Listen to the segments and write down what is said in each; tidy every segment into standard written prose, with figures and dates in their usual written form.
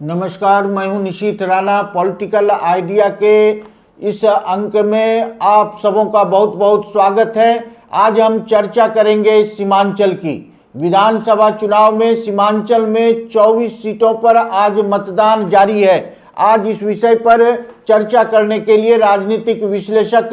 नमस्कार, मैं हूं निशीथ राणा। पॉलिटिकल आइडिया के इस अंक में आप सबों का बहुत बहुत स्वागत है। आज हम चर्चा करेंगे सीमांचल की। विधानसभा चुनाव में सीमांचल में 24 सीटों पर आज मतदान जारी है। आज इस विषय पर चर्चा करने के लिए राजनीतिक विश्लेषक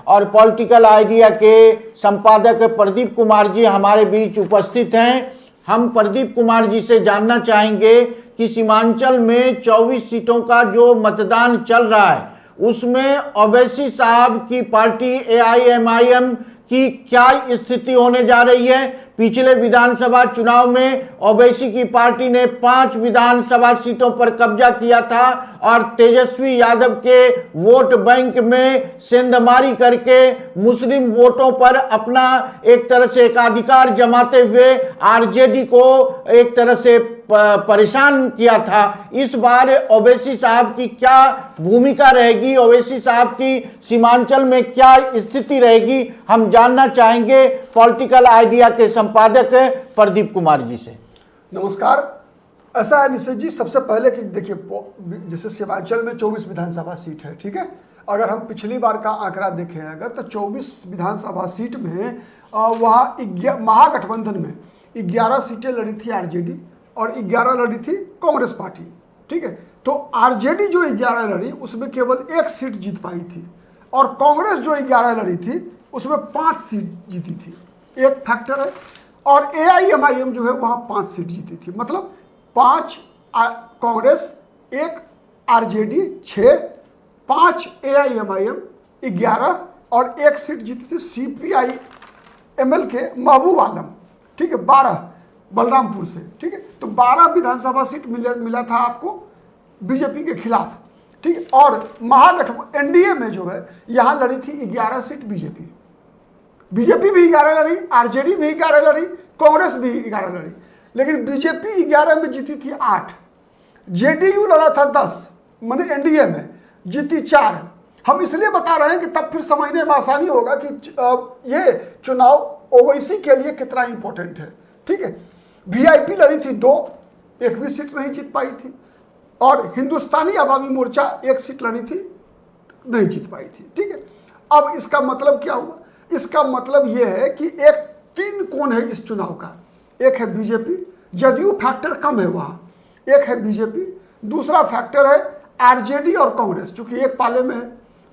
और पॉलिटिकल आइडिया के संपादक प्रदीप कुमार जी हमारे बीच उपस्थित हैं। हम प्रदीप कुमार जी से जानना चाहेंगे कि सीमांचल में 24 सीटों का जो मतदान चल रहा है उसमें ओवैसी साहब की पार्टी एआईएमआईएम की क्या स्थिति होने जा रही है। पिछले विधानसभा चुनाव में ओवैसी की पार्टी ने 5 विधानसभा सीटों पर कब्जा किया था और तेजस्वी यादव के वोट बैंक में सेंधमारी करके मुस्लिम वोटों पर अपना एक तरह से एकाधिकार जमाते हुए आरजेडी को एक तरह से परेशान किया था। इस बार ओवैसी साहब की क्या भूमिका रहेगी, ओवैसी साहब की सीमांचल में क्या स्थिति रहेगी, हम जानना चाहेंगे पॉलिटिकल आइडिया के संपादक प्रदीप कुमार जी से। नमस्कार। ऐसा है निश्चित जी, सबसे पहले कि देखिए जैसे सीमांचल में 24 विधानसभा सीट है, ठीक है। अगर हम पिछली बार का आंकड़ा देखें अगर तो 24 विधानसभा सीट में वहाँ महागठबंधन में 11 सीटें लड़ी थी आरजेडी और 11 लड़ी थी कांग्रेस पार्टी, ठीक है। तो आरजेडी जो 11 लड़ी उसमें केवल 1 सीट जीत पाई थी और कांग्रेस जो 11 लड़ी थी उसमें 5 सीट जीती थी। एक फैक्टर है। और एआईएमआईएम जो है वहाँ 5 सीट जीती थी, मतलब 5 कांग्रेस, 1 आरजेडी 6, 5 एआईएमआईएम 11 और 1 सीट जीती थी सीपीआई एमएल के महबूब आलम, ठीक है, 12 बलरामपुर से, ठीक है। तो 12 विधानसभा सीट मिला था आपको बीजेपी के खिलाफ, ठीक है। और महागठबंधन एनडीए में जो है यहाँ लड़ी थी 11 सीट बीजेपी भी 11 लड़ी, आरजेडी भी 11 लड़ी, कांग्रेस भी 11 लड़ी, लेकिन बीजेपी 11 में जीती थी 8, जेडीयू लड़ा था 10, माने एनडीए में जीती 4। हम इसलिए बता रहे हैं कि तब फिर समझने में आसानी होगा कि ये चुनाव ओवैसी के लिए कितना इंपॉर्टेंट है, ठीक है। वीआईपी लड़ी थी 2, एक भी सीट नहीं जीत पाई थी और हिंदुस्तानी अवामी मोर्चा 1 सीट लड़ी थी, नहीं जीत पाई थी, ठीक है। अब इसका मतलब क्या हुआ? इसका मतलब यह है कि 3 कोण है इस चुनाव का। एक है बीजेपी, जदयू फैक्टर कम है वहां, एक है बीजेपी, दूसरा फैक्टर है आरजेडी और कांग्रेस चूंकि एक पाले में है,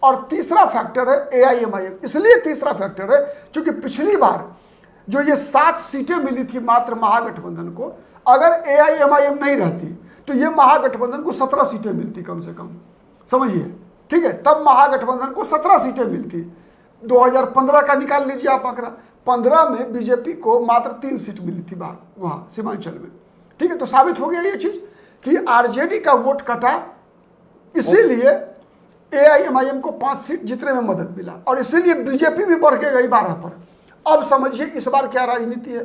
और तीसरा फैक्टर है एआईएमआईएम। इसलिए तीसरा फैक्टर है क्योंकि पिछली बार जो ये 7 सीटें मिली थी मात्र महागठबंधन को, अगर एआईएमआईएम नहीं रहती तो ये महागठबंधन को 17 सीटें मिलती कम से कम, समझिए, ठीक है। तब महागठबंधन को 17 सीटें मिलती। 2015 का निकाल लीजिए आप आंकड़ा, 15 में बीजेपी को मात्र 3 सीट मिली थी वहां सीमांचल में, ठीक है। तो साबित हो गया ये चीज कि आरजेडी का वोट कटा, इसीलिए एआईएमआईएम को 5 सीट जीतने में मदद मिला और इसीलिए बीजेपी भी बढ़ के गई 12 पर। अब समझिए इस बार क्या राजनीति है।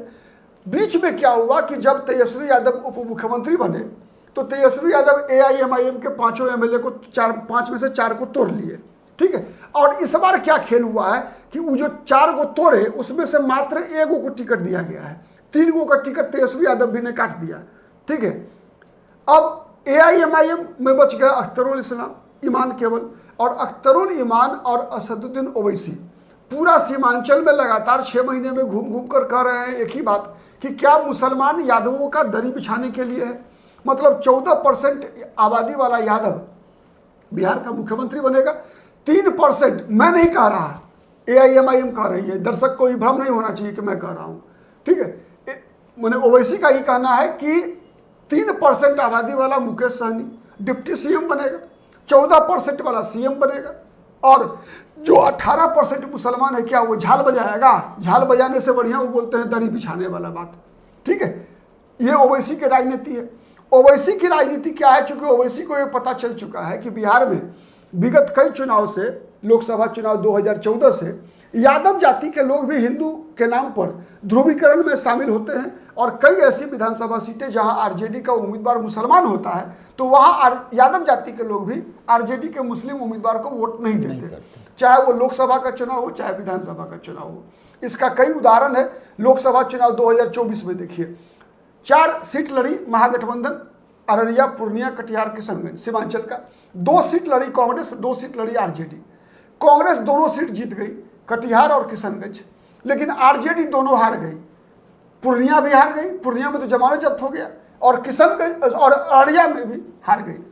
बीच में क्या हुआ कि जब तेजस्वी यादव उप मुख्यमंत्री बने तो तेजस्वी यादव एआईएमआईएम के 5 एमएलए को 5 में से 4 को तोड़ लिए, ठीक है। और इस बार क्या खेल हुआ है कि वो जो 4 को तोड़े उसमें से मात्र 1 को टिकट दिया गया है, 3 को का टिकट तेजस्वी यादव भी ने काट दिया, ठीक है। अब एआईएमआईएम में बच गया अख्तरुल ईमान केवल, और अख्तरुल ईमान और असदुद्दीन ओवैसी पूरा सीमांचल में लगातार 6 महीने में घूम घूम कर कह रहे हैं एक ही बात कि क्या मुसलमान यादवों का दरी बिछाने के लिए है। मतलब 14% आबादी वाला यादव बिहार का मुख्यमंत्री बनेगा। 3% मैं नहीं कह रहा, एआईएमआईएम कह रही है, दर्शक को भ्रम नहीं होना चाहिए कि मैं कह रहा हूं, ठीक है। मैंने ओवैसी का ही कहना है कि 3% आबादी वाला मुकेश सहनी डिप्टी सीएम बनेगा, 14% वाला सीएम बनेगा, और जो 18% मुसलमान है क्या वो झाल बजाएगा? झाल बजाने से बढ़िया वो बोलते हैं दरी बिछाने वाला बात, ठीक है। ये ओवैसी की राजनीति है। ओवैसी की राजनीति क्या है? चूंकि ओवैसी को ये पता चल चुका है कि बिहार में विगत कई चुनाव से, लोकसभा चुनाव 2014 से यादव जाति के लोग भी हिंदू के नाम पर ध्रुवीकरण में शामिल होते हैं और कई ऐसी विधानसभा सीटें जहां आरजेडी का उम्मीदवार मुसलमान होता है तो वहां यादव जाति के लोग भी आरजेडी के मुस्लिम उम्मीदवार को वोट नहीं देते, चाहे वो लोकसभा का चुनाव हो चाहे विधानसभा का चुनाव हो। इसका कई उदाहरण है। लोकसभा चुनाव 2024 में देखिए, 4 सीट लड़ी महागठबंधन अररिया, पूर्णिया, कटिहार, किशनगंज सीमांचल का। 2 सीट लड़ी कांग्रेस, 2 सीट लड़ी आरजेडी। कांग्रेस दोनों सीट जीत गई, कटिहार और किशनगंज, लेकिन आरजेडी दोनों हार गई। पूर्णिया भी हार गई, पूर्णिया में तो जमानत जब्त हो गया, और किशनगंज और अररिया में भी हार गई।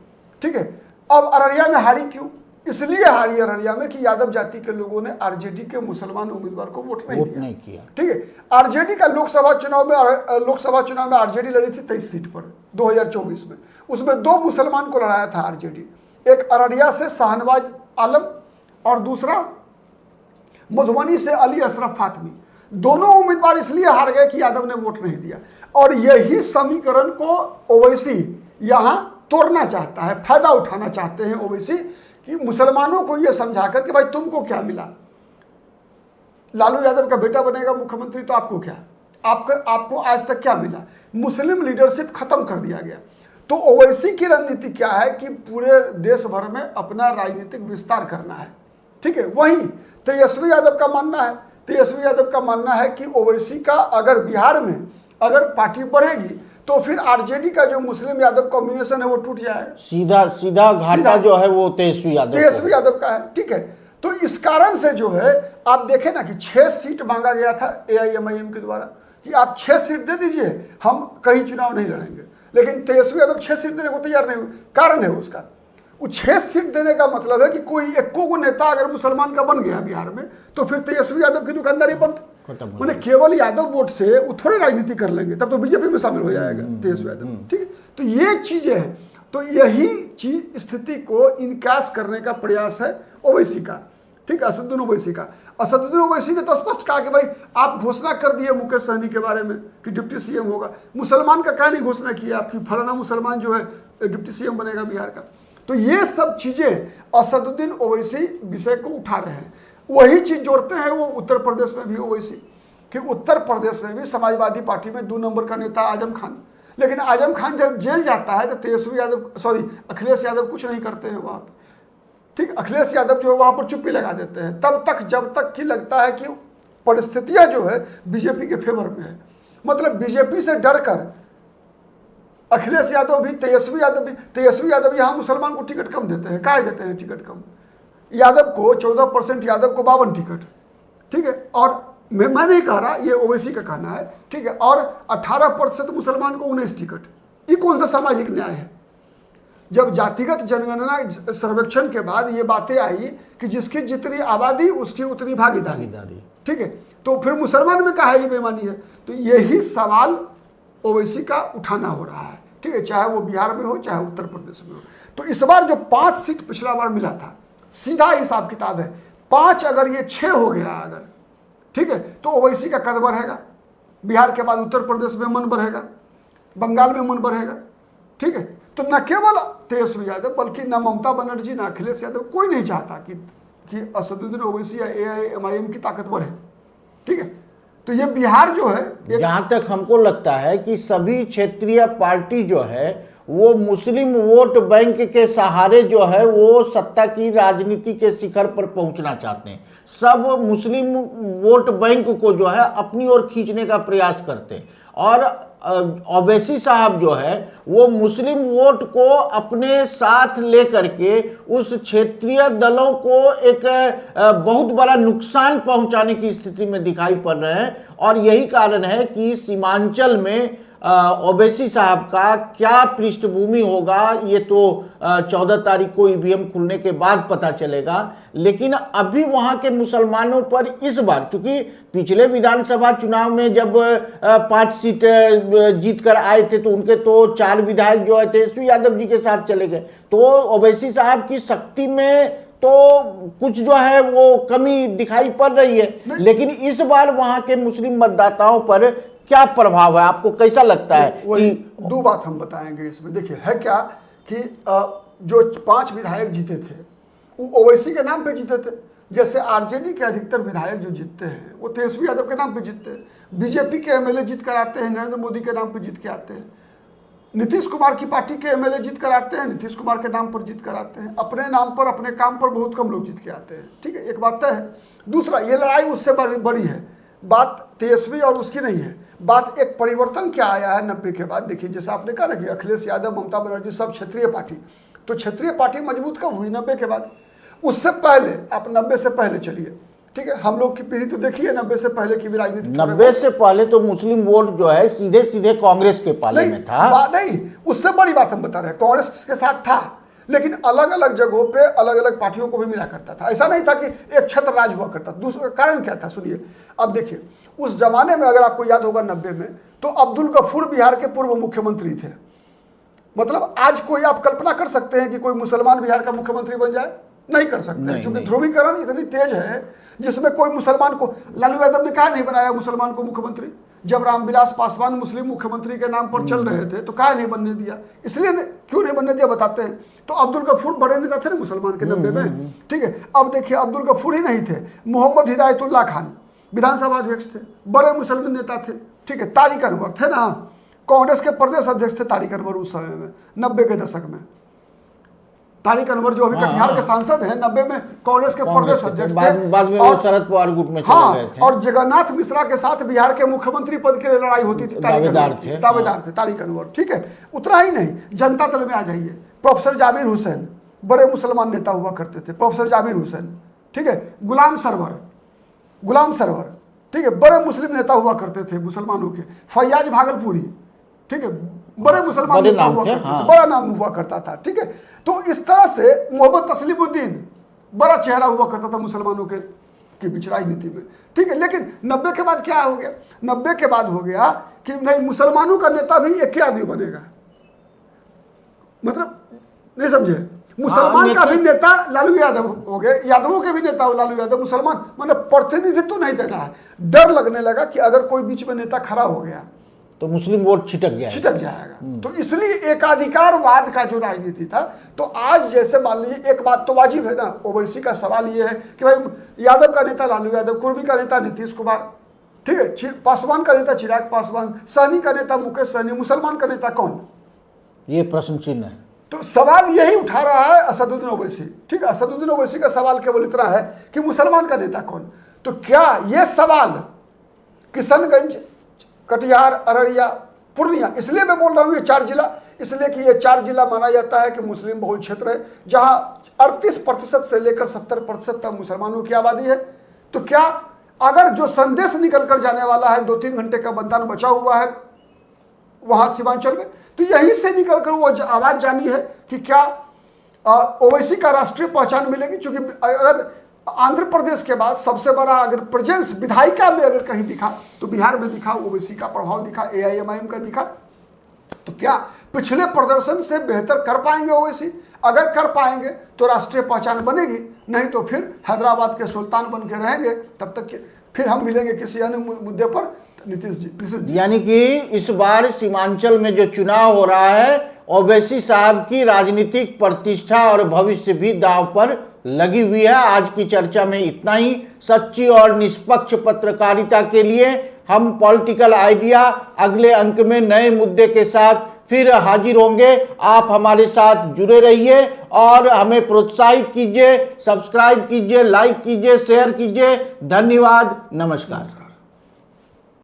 ठीक है, अब अररिया में हारी क्यों? इसलिए हारी अररिया में कि यादव जाति के लोगों ने आरजेडी के मुसलमान उम्मीदवार को वोट नहीं किया। ठीक है, आरजेडी का लोकसभा चुनाव में आरजेडी लड़ी थी 23 सीट पर 2024 में। उसमें 2 मुसलमान को लड़ाया था आरजेडी, एक अररिया से शाहनवाज आलम और दूसरा मधुबनी से अली अशरफ फातमी। दोनों उम्मीदवार इसलिए हार गए कि यादव ने वोट नहीं दिया, और यही समीकरण को ओवैसी यहां तोड़ना चाहता है, फायदा उठाना चाहते हैं ओवैसी, कि मुसलमानों को यह समझाकर कि भाई तुमको क्या मिला, लालू यादव का बेटा बनेगा मुख्यमंत्री तो आपको क्या, आपको आज तक क्या मिला? मुस्लिम लीडरशिप खत्म कर दिया गया। तो ओवैसी की रणनीति क्या है कि पूरे देश भर में अपना राजनीतिक विस्तार करना है। ठीक है, वहीं तेजस्वी यादव का मानना है कि ओवैसी का अगर बिहार में अगर पार्टी बढ़ेगी तो फिर आरजेडी का जो मुस्लिम यादव कॉम्बिनेशन है वो टूट जाएगा। सीधा घाटा जो है वो तेजस्वी यादव का है। ठीक है, तो इस कारण से जो है आप देखें ना कि 6 सीट मांगा गया था एआईएमआईएम के द्वारा कि आप 6 सीट दे दीजिए, हम कहीं चुनाव नहीं लड़ेंगे, लेकिन तेजस्वी यादव 6 सीट देने को तैयार नहीं हुए। कारण है उसका, वो 6 सीट देने का मतलब है कि कोई एको को नेता अगर मुसलमान का बन गया बिहार में तो फिर तेजस्वी यादव की दुकानदारी बंद। मैंने केवल यादव वोट से वो थोड़े राजनीति कर लेंगे, तब तो बीजेपी में शामिल हो जाएगा तेजस्वी यादव। ठीक है, तो ये चीजें हैं, तो यही चीज स्थिति को इनकास करने का प्रयास है ओवैसी का। ठीक है, असदुद्दीन ओवैसी ने तो स्पष्ट कहा कि भाई आप घोषणा कर दिए मुकेश सहनी के बारे में कि डिप्टी सीएम होगा, मुसलमान का क्या नहीं घोषणा किया कि फलाना मुसलमान जो है डिप्टी सीएम बनेगा बिहार का। तो ये सब चीजें असदुद्दीन ओवैसी विषय को उठा रहे हैं। वही चीज जोड़ते हैं वो उत्तर प्रदेश में भी ओवैसी, कि उत्तर प्रदेश में भी समाजवादी पार्टी में 2 नंबर का नेता आजम खान, लेकिन आजम खान जब जेल जाता है तो अखिलेश यादव कुछ नहीं करते हैं वहां पर। ठीक, अखिलेश यादव जो है वहां पर चुप्पी लगा देते हैं तब तक जब तक कि लगता है कि परिस्थितियां जो है बीजेपी के फेवर में है। मतलब बीजेपी से डरकर अखिलेश यादव भी तेजस्वी यादव यहाँ मुसलमान को टिकट कम देते हैं। काहे देते हैं टिकट कम? यादव को 14%, यादव को 52 टिकट। ठीक है, और मैं नहीं कह रहा, ये ओवैसी का कहना है। ठीक है, और 18% मुसलमान को 19 टिकट। ये कौन सा सामाजिक न्याय है? जब जातिगत जनगणना सर्वेक्षण के बाद ये बातें आई कि जिसकी जितनी आबादी उसकी उतनी भागीदारी। ठीक है, तो फिर मुसलमान में कहा ये बेईमानी है? तो यही सवाल ओवैसी का उठाना हो रहा है। ठीक है, चाहे वो बिहार में हो चाहे उत्तर प्रदेश में हो। तो इस बार जो 5 सीट पिछला बार मिला था, सीधा हिसाब किताब है 5, अगर ये 6 हो गया अगर, ठीक है, तो ओवैसी का कद बढ़ेगा। बिहार के बाद उत्तर प्रदेश में मन बढ़ेगा, बंगाल में मन बढ़ेगा। ठीक है, तो न केवल तेजस्वी यादव बल्कि न ममता बनर्जी, न अखिलेश यादव, कोई नहीं चाहता कि असदुद्दीन ओवैसी या एआईएमआईएम की ताकत बढ़े। ठीक है, तो ये बिहार जो है, जहां तक हमको लगता है कि सभी क्षेत्रीय पार्टी जो है वो मुस्लिम वोट बैंक के सहारे जो है वो सत्ता की राजनीति के शिखर पर पहुंचना चाहते हैं। सब मुस्लिम वोट बैंक को जो है अपनी ओर खींचने का प्रयास करते हैं, और ओवैसी साहब जो है वो मुस्लिम वोट को अपने साथ लेकर के उस क्षेत्रीय दलों को एक बहुत बड़ा नुकसान पहुंचाने की स्थिति में दिखाई पड़ रहे हैं। और यही कारण है कि सीमांचल में ओवैसी साहब का क्या पृष्ठभूमि होगा ये तो 14 तारीख को ईवीएम खुलने के बाद पता चलेगा। लेकिन अभी वहां के मुसलमानों पर इस बार, चूंकि पिछले विधानसभा चुनाव में जब 5 सीट जीत कर आए थे तो उनके तो 4 विधायक जो है तेजस्वी यादव जी के साथ चले गए, तो ओवैसी साहब की शक्ति में तो कुछ जो है वो कमी दिखाई पड़ रही है। लेकिन इस बार वहां के मुस्लिम मतदाताओं पर क्या प्रभाव है, आपको कैसा लगता है? वही 2 बात हम बताएंगे इसमें। देखिए, है क्या कि जो 5 विधायक जीते थे वो ओवैसी के नाम पे जीते थे। जैसे आरजेडी के अधिकतर विधायक जो जीतते हैं वो तेजस्वी यादव के नाम पे जीतते हैं। बीजेपी के एमएलए जीत कर आते हैं, नरेंद्र मोदी के नाम पे जीत के आते हैं। नीतीश कुमार की पार्टी के एमएलए जीत कर आते हैं, नीतीश कुमार के नाम पर जीत कर आते हैं। अपने नाम पर, अपने काम पर बहुत कम लोग जीत के आते हैं। ठीक है, एक बात तय है। दूसरा, ये लड़ाई उससे बड़ी है, बात तेजस्वी और उसकी नहीं है, बात एक परिवर्तन क्या आया है 90 के बाद। देखिए जैसे आपने कहा ना कि अखिलेश यादव, ममता बनर्जी सब क्षेत्रीय पार्टी, तो क्षेत्रीय पार्टी मजबूत कब हुई? 90 के बाद। उससे पहले आप 90 से पहले चलिए, ठीक है, हम लोग की पीढ़ी तो देखिए 90 से पहले की भी राजनीति। 90 से पहले तो मुस्लिम वोट जो है सीधे सीधे कांग्रेस के पाले में था। नहीं, उससे बड़ी बात हम बता रहे हैं, कांग्रेस के साथ था, लेकिन अलग अलग जगहों पे अलग अलग पार्टियों को भी मिला करता था। ऐसा नहीं था कि एक छत्र राज हुआ करता। दूसरा कारण क्या था सुनिए। अब देखिए उस जमाने में अगर आपको याद होगा 90 में, तो अब्दुल गफूर बिहार के पूर्व मुख्यमंत्री थे। मतलब आज कोई आप कल्पना कर सकते हैं कि कोई मुसलमान बिहार का मुख्यमंत्री बन जाए? नहीं कर सकते, क्योंकि ध्रुवीकरण इतनी तेज है जिसमें कोई मुसलमान को, लालू यादव ने कहा नहीं बनाया मुसलमान को मुख्यमंत्री? जब रामविलास पासवान मुस्लिम मुख्यमंत्री के नाम पर चल रहे थे तो कहा नहीं बनने दिया? इसलिए क्यों नहीं बनने दिया बताते हैं। तो अब्दुल गफूर बड़े नेता थे ना मुसलमान के 90 में, ठीक है। अब देखिए अब्दुल गफूर ही नहीं थे, मोहम्मद हिदायतुल्लाह खान विधानसभा अध्यक्ष थे, बड़े मुसलमान नेता थे, ठीक है। तारिक अनवर थे ना, कांग्रेस के प्रदेश अध्यक्ष थे तारिक अनवर उस समय में, 90 के दशक में। तारिक अनवर जो अभी कटिहार के सांसद हैं, 90 में कांग्रेस के प्रदेश अध्यक्ष थे। बाद में वो शरद पवार ग्रुप में चले गए थे। और जगन्नाथ मिश्रा के साथ बिहार के मुख्यमंत्री पद के लिए लड़ाई होती थी। दावेदार थे तारिक अनवर, ठीक है। उतना ही नहीं, जनता दल में आ जाइए, प्रोफेसर जाबिर हुसैन बड़े मुसलमान नेता हुआ करते थे, प्रोफेसर जाबिर हुसैन, ठीक है। गुलाम सरवर, ठीक है, बड़े मुस्लिम नेता हुआ करते थे मुसलमानों के। फैयाज भागलपुरी, ठीक है, बड़े मुसलमान नेता हुआ करते थे, बड़ा नाम हुआ करता था, ठीक है। तो इस तरह से मोहम्मद तस्लीमुद्दीन बड़ा चेहरा हुआ करता था मुसलमानों के बीच राजनीति में, ठीक है। लेकिन 90 के बाद क्या हो गया? 90 के बाद हो गया कि नहीं, मुसलमानों का नेता भी एक ही आदमी बनेगा। मतलब नहीं समझे, मुसलमान का भी नेता लालू यादव हो गए, यादवों के भी नेता हो लालू यादव, मुसलमान, मतलब प्रतिनिधित्व नहीं देना है। डर लगने लगा कि अगर कोई बीच में नेता खड़ा हो गया तो मुस्लिम वोट छिटक जाएगा। तो इसलिए एकाधिकारवाद का जो राजनीति था, तो आज जैसे मान लीजिए एक बात तो वाजिब है ना, ओवैसी का सवाल ये है कि भाई यादव का नेता लालू यादव, कुर्मी का नेता नीतीश कुमार, ठीक है, पासवान का नेता चिराग पासवान, सहनी का नेता मुकेश सहनी, मुसलमान का नेता कौन? ये प्रश्न चिन्ह है। तो सवाल यही उठा रहा है असदुद्दीन ओवैसी, ठीक है। असदुद्दीन ओवैसी का सवाल केवल इतना है कि मुसलमान का नेता कौन? तो क्या ये सवाल किशनगंज, कटिहार, अररिया, पूर्णिया, इसलिए मैं बोल रहा हूँ ये 4 जिला, इसलिए कि ये 4 जिला माना जाता है कि मुस्लिम बहुल क्षेत्र है, जहां 38% से लेकर 70% तक मुसलमानों की आबादी है। तो क्या अगर जो संदेश निकल कर जाने वाला है, 2-3 घंटे का मतदान बचा हुआ है वहां सीमांचल में, तो यहीं से निकल कर वो आवाज जानी है कि क्या ओवैसी का राष्ट्रीय पहचान मिलेगी। क्योंकि अगर आंध्र प्रदेश के बाद सबसे बड़ा अगर प्रेजेंस विधायिका में अगर कहीं दिखा तो बिहार में दिखा, ओवैसी का प्रभाव दिखा, AIMIM का दिखा। तो क्या पिछले प्रदर्शन से बेहतर कर पाएंगे ओवैसी? अगर कर पाएंगे तो राष्ट्रीय पहचान बनेगी, नहीं तो फिर हैदराबाद के सुल्तान बन के रहेंगे। तब तक फिर हम मिलेंगे किसी अन्य मुद्दे पर नीतीश जी। यानी कि इस बार सीमांचल में जो चुनाव हो रहा है, ओवैसी साहब की राजनीतिक प्रतिष्ठा और भविष्य भी दांव पर लगी हुई है। आज की चर्चा में इतना ही। सच्ची और निष्पक्ष पत्रकारिता के लिए हम पॉलिटिकल आइडिया अगले अंक में नए मुद्दे के साथ फिर हाजिर होंगे। आप हमारे साथ जुड़े रहिए और हमें प्रोत्साहित कीजिए, सब्सक्राइब कीजिए, लाइक कीजिए, शेयर कीजिए। धन्यवाद, नमस्कार।